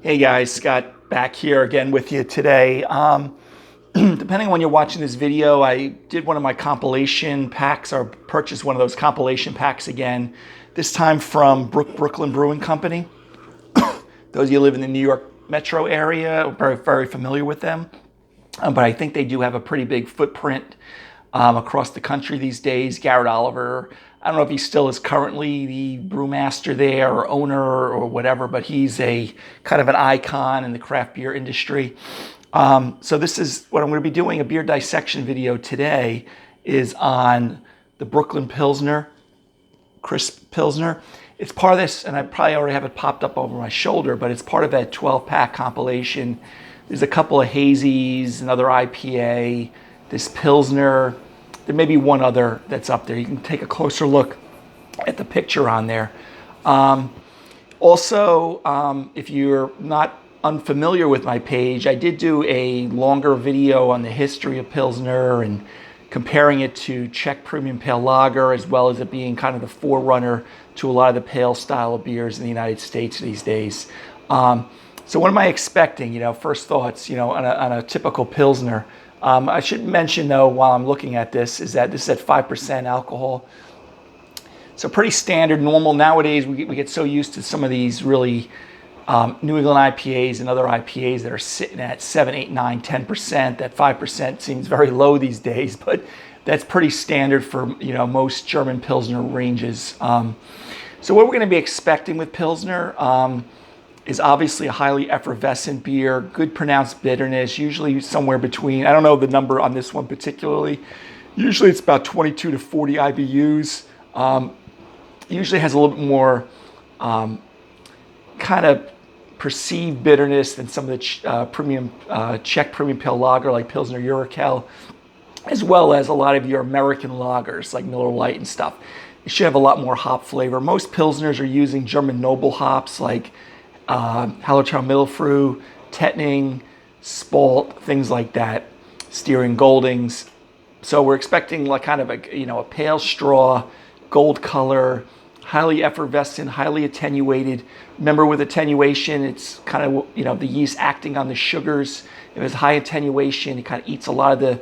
Hey guys, Scott back here again with you today. Depending on when you're watching this video, I did one of my compilation packs or purchased one of those compilation packs again, this time from Brooklyn Brewing Company. Those of you who live in the New York metro area are very, very familiar with them. But I think they do have a pretty big footprint across the country these days. Garrett Oliver, I don't know if he still is currently the brewmaster there or owner or whatever, but he's a kind of an icon in the craft beer industry. So this is what I'm going to be doing, a beer dissection video today is on the Brooklyn Pilsner, crisp Pilsner. It's part of this, and I probably already have it popped up over my shoulder, but it's part of that 12-pack compilation. There's a couple of hazies, another IPA, this Pilsner. There may be one other that's up there. You can take a closer look at the picture on there. Also, if you're not unfamiliar with my page, I did do a longer video on the history of Pilsner and comparing it to Czech Premium Pale Lager, as well as it being kind of the forerunner to a lot of the pale style of beers in the United States these days. So what am I expecting? First thoughts, on a typical Pilsner. I should mention, though, while I'm looking at this, is that this is at 5% alcohol. So pretty standard, normal. Nowadays, we get so used to some of these really New England IPAs and other IPAs that are sitting at 7, 8, 9, 10%. That 5% seems very low these days, but that's pretty standard for most German Pilsner ranges. So what we're going to be expecting with Pilsner is obviously a highly effervescent beer, good pronounced bitterness, usually somewhere between, I don't know the number on this one particularly, usually it's about 22 to 40 IBUs. Usually has a little bit more kind of perceived bitterness than some of the Czech Premium Pale Lager like Pilsner Urquell, as well as a lot of your American lagers like Miller Lite and stuff. It should have a lot more hop flavor. Most Pilsners are using German noble hops like Hallertau Mittelfrüh, Tettning, Spalt, things like that, Steering Goldings. So we're expecting like kind of a pale straw, gold color, highly effervescent, highly attenuated. Remember, with attenuation, it's kind of the yeast acting on the sugars. If it's high attenuation, it kind of eats a lot of the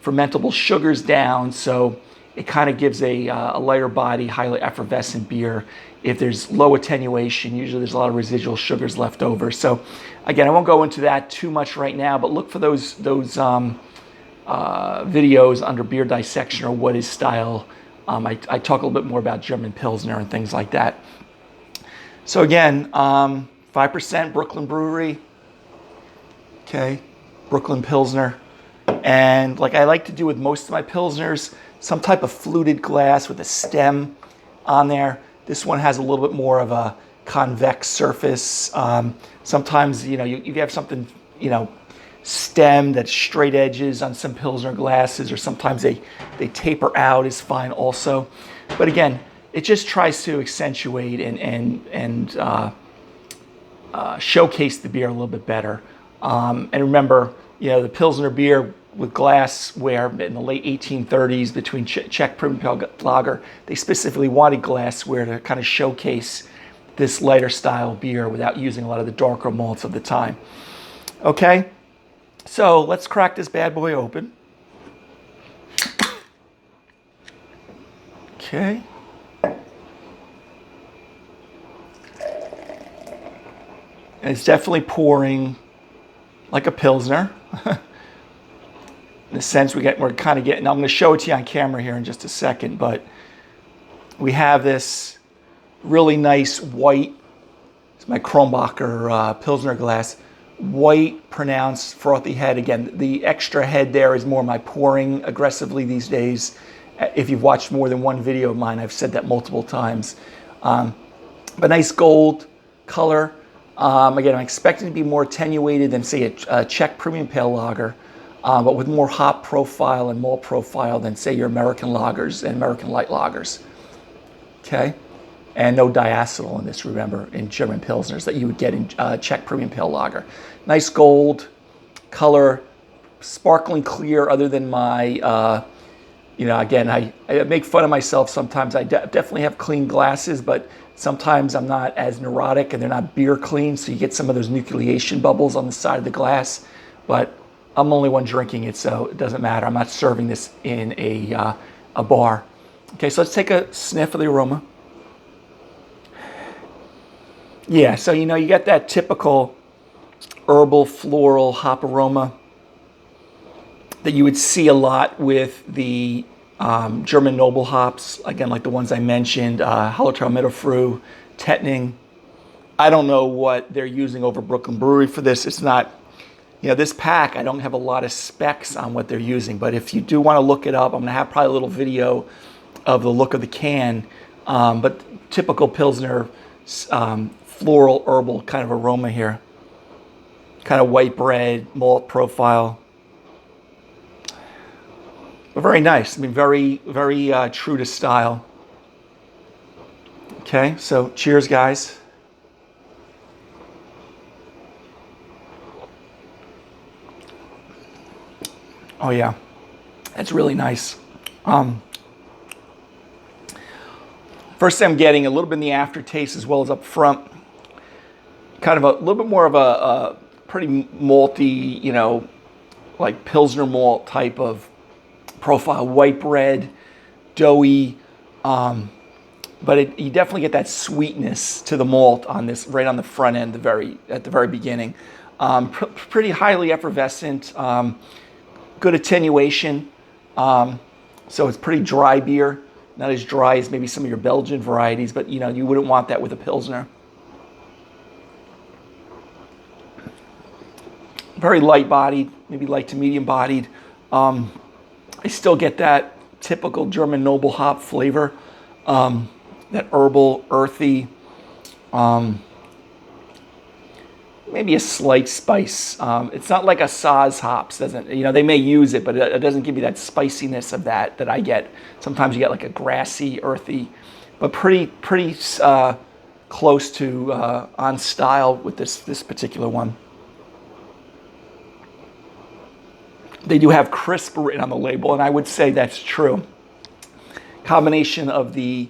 fermentable sugars down. So it kind of gives a lighter body, highly effervescent beer. If there's low attenuation, usually there's a lot of residual sugars left over. So again, I won't go into that too much right now, but look for those videos under beer dissection or what is style. I talk a little bit more about German Pilsner and things like that. So again, 5% Brooklyn Brewery. Okay, Brooklyn Pilsner. And like I like to do with most of my Pilsners, some type of fluted glass with a stem on there. This one has a little bit more of a convex surface. Sometimes, you have something, stem that's straight edges on some Pilsner glasses, or sometimes they taper out is fine also. But again, it just tries to accentuate and showcase the beer a little bit better. And remember, the Pilsner beer with glassware in the late 1830s between Czech Premium Pale Lager, they specifically wanted glassware to kind of showcase this lighter style beer without using a lot of the darker malts of the time. Okay, so let's crack this bad boy open. Okay. And it's definitely pouring like a Pilsner. In a sense, we're kind of getting, I'm going to show it to you on camera here in just a second, but we have this really nice white, it's my Kronbacher Pilsner glass, white, pronounced, frothy head. Again, the extra head there is more my pouring aggressively these days. If you've watched more than one video of mine, I've said that multiple times. But nice gold color. Again, I'm expecting to be more attenuated than, say, a Czech Premium Pale Lager. But with more hop profile and malt profile than, say, your American lagers and American light lagers. Okay? And no diacetyl in this, remember, in German Pilsners that you would get in Czech Premium Pale Lager. Nice gold color, sparkling clear, other than my Again, I make fun of myself sometimes. I definitely have clean glasses, but sometimes I'm not as neurotic and they're not beer clean, so you get some of those nucleation bubbles on the side of the glass. But I'm the only one drinking it, so it doesn't matter. I'm not serving this in a bar. Okay, so let's take a sniff of the aroma. Yeah, so you get that typical herbal, floral hop aroma that you would see a lot with the German noble hops, again, like the ones I mentioned, Hallertau Mittelfrüh, Tettning. I don't know what they're using over Brooklyn Brewery for this. It's not, this pack, I don't have a lot of specs on what they're using, but if you do want to look it up, I'm going to have probably a little video of the look of the can, but typical Pilsner floral herbal kind of aroma here. Kind of white bread, malt profile. But very nice. I mean, very, very true to style. Okay, so cheers, guys. Oh yeah, that's really nice. First I'm getting a little bit in the aftertaste as well as up front. Kind of a little bit more of a pretty malty, like Pilsner malt type of profile. White bread, doughy, but you definitely get that sweetness to the malt on this right on the front end, at the very beginning. Pretty highly effervescent, good attenuation. So it's pretty dry beer, not as dry as maybe some of your Belgian varieties, but you wouldn't want that with a Pilsner. Very light-bodied, maybe light to medium-bodied. I still get that typical German noble hop flavor, that herbal, earthy, maybe a slight spice. It's not like a Saaz hops. They may use it, but it doesn't give you that spiciness of that I get. Sometimes you get like a grassy, earthy, but pretty close to on style with this particular one. They do have crisp written on the label, and I would say that's true. Combination of the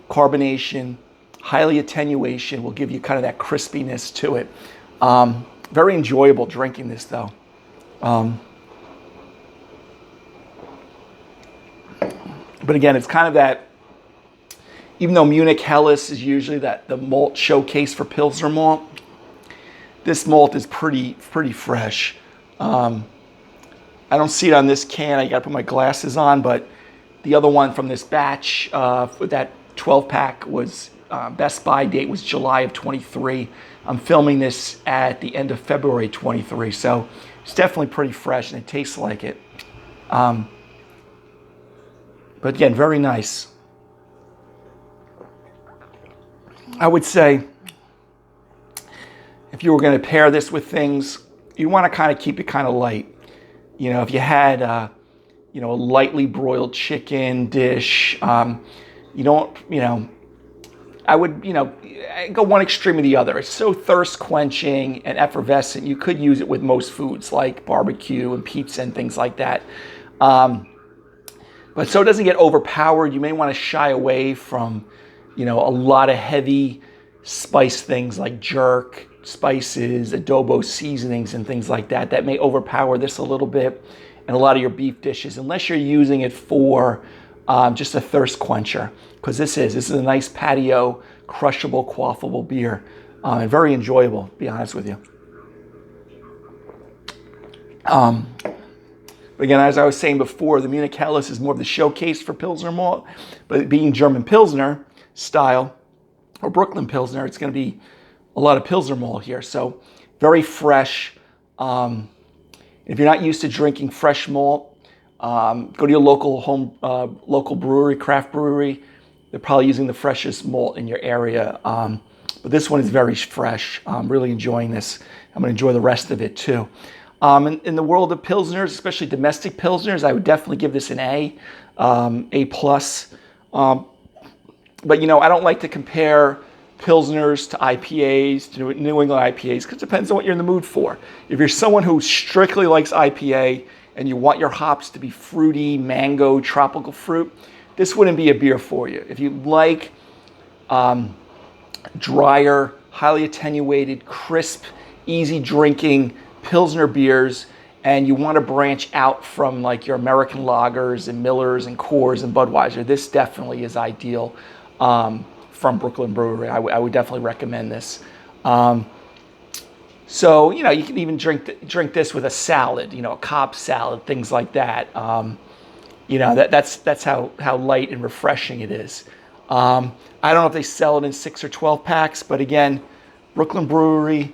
carbonation, highly attenuation will give you kind of that crispiness to it. Very enjoyable drinking this, though. But again, it's kind of that, even though Munich Helles is usually the malt showcase for Pilsner malt, this malt is pretty fresh. I don't see it on this can. I got to put my glasses on, but the other one from this batch with that 12-pack was best buy date was July of 23. I'm filming this at the end of February 23, so it's definitely pretty fresh and it tastes like it. But again, very nice. I would say if you were going to pair this with things, you want to kind of keep it kind of light. If you had, a lightly broiled chicken dish, I would, go one extreme or the other. It's so thirst quenching and effervescent. You could use it with most foods like barbecue and pizza and things like that. But so it doesn't get overpowered. You may want to shy away from, a lot of heavy spice things like jerk, spices, adobo seasonings, and things like that. That may overpower this a little bit and a lot of your beef dishes, unless you're using it for just a thirst quencher, because this is a nice patio, crushable, quaffable beer, and very enjoyable, to be honest with you. But again, as I was saying before, the Munich Helles is more of the showcase for Pilsner malt, but it being German Pilsner style, or Brooklyn Pilsner, it's going to be a lot of Pilsner malt here. So very fresh. If you're not used to drinking fresh malt, go to your local brewery, craft brewery. They're probably using the freshest malt in your area. But this one is very fresh. I'm really enjoying this. I'm going to enjoy the rest of it too. In the world of Pilsners, especially domestic Pilsners, I would definitely give this an A, A+. But I don't like to compare Pilsners to IPAs, to New England IPAs, because it depends on what you're in the mood for. If you're someone who strictly likes IPA and you want your hops to be fruity, mango, tropical fruit, this wouldn't be a beer for you. If you like drier, highly attenuated, crisp, easy drinking Pilsner beers, and you want to branch out from like your American lagers and Millers and Coors and Budweiser, this definitely is ideal from Brooklyn Brewery. I would definitely recommend this. So, you know, you can even drink this with a salad, you know, a Cobb salad, things like that. You know, that's how light and refreshing it is. I don't know if they sell it in 6 or 12 packs, but again, Brooklyn Brewery,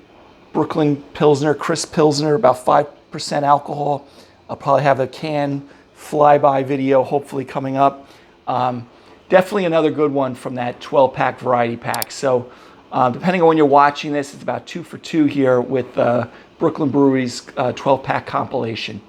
Brooklyn Pilsner, crisp Pilsner, about 5% alcohol. I'll probably have a can flyby video hopefully coming up. Definitely another good one from that 12-pack variety pack. So depending on when you're watching this, it's about 2 for 2 here with Brooklyn Brewery's 12-pack compilation.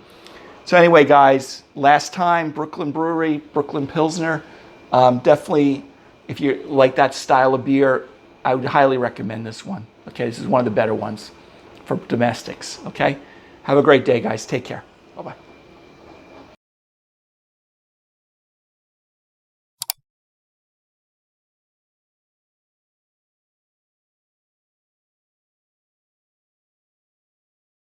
So anyway, guys, last time, Brooklyn Brewery, Brooklyn Pilsner. Definitely, if you like that style of beer, I would highly recommend this one. Okay, this is one of the better ones for domestics. Okay, have a great day, guys. Take care. Bye-bye.